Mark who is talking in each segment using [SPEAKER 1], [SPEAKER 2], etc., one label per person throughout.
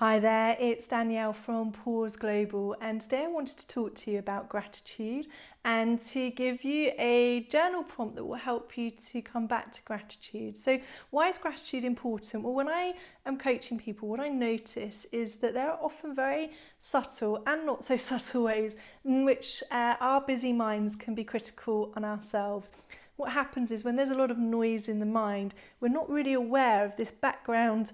[SPEAKER 1] Hi there, it's Danielle from Pause Global, and today I wanted to talk to you about gratitude and to give you a journal prompt that will help you to come back to gratitude. So, why is gratitude important? Well, when I am coaching people, what I notice is that there are often very subtle and not so subtle ways in which our busy minds can be critical on ourselves. What happens is when there's a lot of noise in the mind, we're not really aware of this background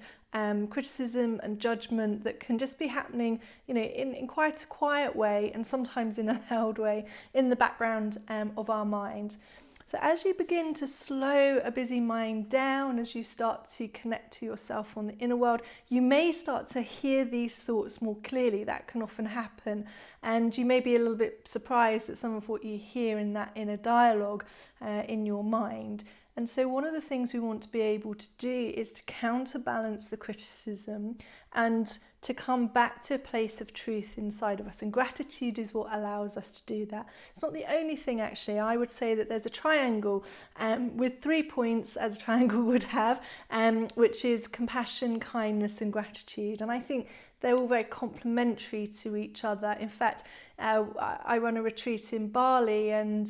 [SPEAKER 1] criticism and judgment that can just be happening, in quite a quiet way and sometimes in a loud way in the background of our mind. So as you begin to slow a busy mind down, as you start to connect to yourself on the inner world, you may start to hear these thoughts more clearly. That can often happen. And you may be a little bit surprised at some of what you hear in that inner dialogue in your mind. And so one of the things we want to be able to do is to counterbalance the criticism and to come back to a place of truth inside of us. And gratitude is what allows us to do that. It's not the only thing, actually. I would say that there's a triangle with 3 points, as a triangle would have, which is compassion, kindness, and gratitude. And I think they're all very complementary to each other. In fact, I run a retreat in Bali, and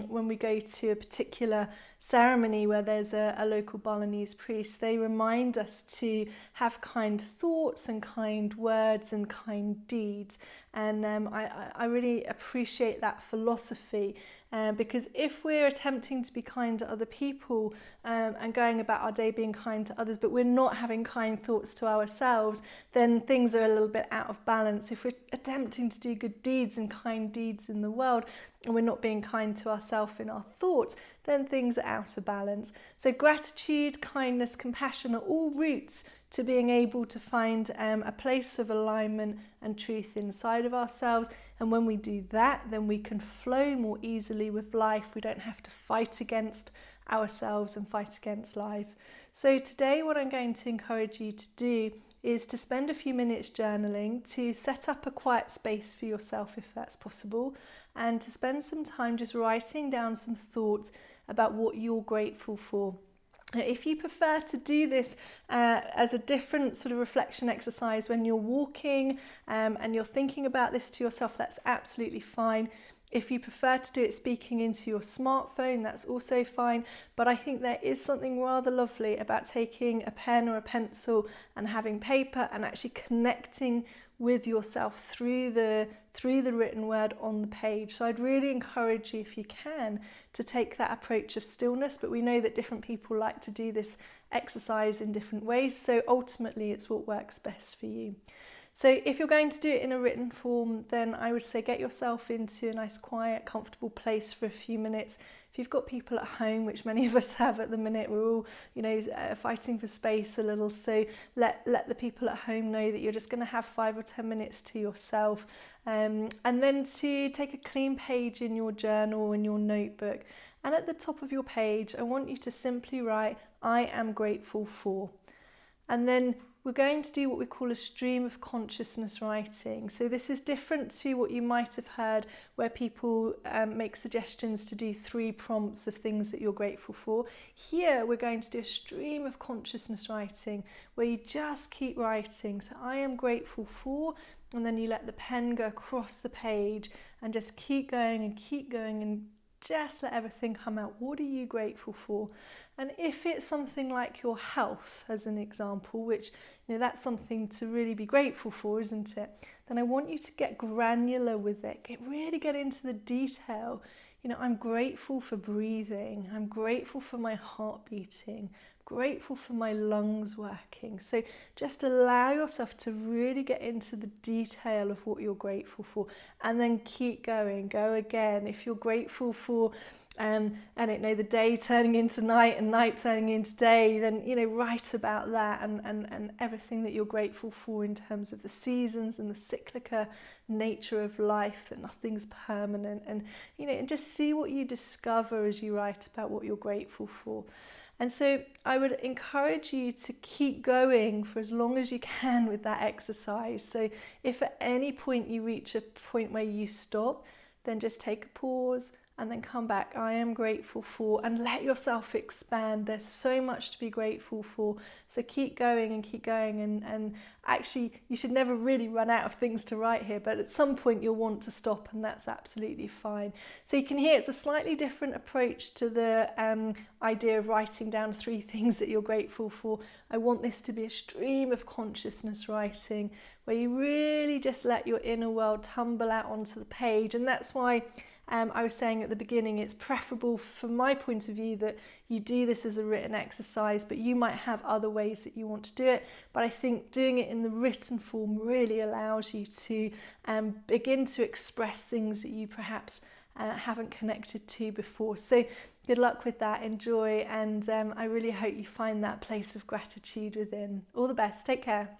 [SPEAKER 1] when we go to a particular ceremony where there's a local Balinese priest, they remind us to have kind thoughts and kind words and kind deeds. And I really appreciate that philosophy because if we're attempting to be kind to other people and going about our day being kind to others, but we're not having kind thoughts to ourselves, then things are a little bit out of balance. If we're attempting to do good deeds and kind deeds in the world and we're not being kind to ourselves in our thoughts, then things are out of balance. So gratitude, kindness, compassion are all roots to being able to find a place of alignment and truth inside of ourselves. And when we do that, then we can flow more easily with life. We don't have to fight against ourselves and fight against life. So today what I'm going to encourage you to do is to spend a few minutes journaling, to set up a quiet space for yourself if that's possible, and to spend some time just writing down some thoughts about what you're grateful for. If you prefer to do this as a different sort of reflection exercise when you're walking and you're thinking about this to yourself, that's absolutely fine. If you prefer to do it speaking into your smartphone, that's also fine. But I think there is something rather lovely about taking a pen or a pencil and having paper and actually connecting with yourself through the written word on the page. So I'd really encourage you, if you can, to take that approach of stillness. But we know that different people like to do this exercise in different ways. So ultimately, it's what works best for you. So if you're going to do it in a written form, then I would say get yourself into a nice, quiet, comfortable place for a few minutes. If you've got people at home, which many of us have at the minute, we're all, fighting for space a little. So let the people at home know that you're just going to have 5 or 10 minutes to yourself. And then to take a clean page in your journal, in your notebook. And at the top of your page, I want you to simply write, I am grateful for. And then we're going to do what we call a stream of consciousness writing. So this is different to what you might have heard where people make suggestions to do 3 prompts of things that you're grateful for. Here we're going to do a stream of consciousness writing where you just keep writing. So I am grateful for, and then you let the pen go across the page and just keep going and just let everything come out. What are you grateful for? And if it's something like your health, as an example, which that's something to really be grateful for, isn't it? Then I want you to get granular with it. Really get into the detail. I'm grateful for breathing. I'm grateful for my heart beating. Grateful for my lungs working. So just allow yourself to really get into the detail of what you're grateful for, and then keep going. Go again. If you're grateful for the day turning into night and night turning into day, then write about that and everything that you're grateful for in terms of the seasons and the cyclical nature of life, that nothing's permanent, and just see what you discover as you write about what you're grateful for. And so I would encourage you to keep going for as long as you can with that exercise. So if at any point you reach a point where you stop, then just take a pause and then come back. I am grateful for, and let yourself expand. There's so much to be grateful for. So keep going and keep going. And actually, you should never really run out of things to write here, but at some point you'll want to stop, and that's absolutely fine. So you can hear it's a slightly different approach to the idea of writing down 3 things that you're grateful for. I want this to be a stream of consciousness writing where you really just let your inner world tumble out onto the page. And that's why I was saying at the beginning, it's preferable from my point of view that you do this as a written exercise, but you might have other ways that you want to do it. But I think doing it in the written form really allows you to begin to express things that you perhaps haven't connected to before. So good luck with that, enjoy, and I really hope you find that place of gratitude within. All the best, take care.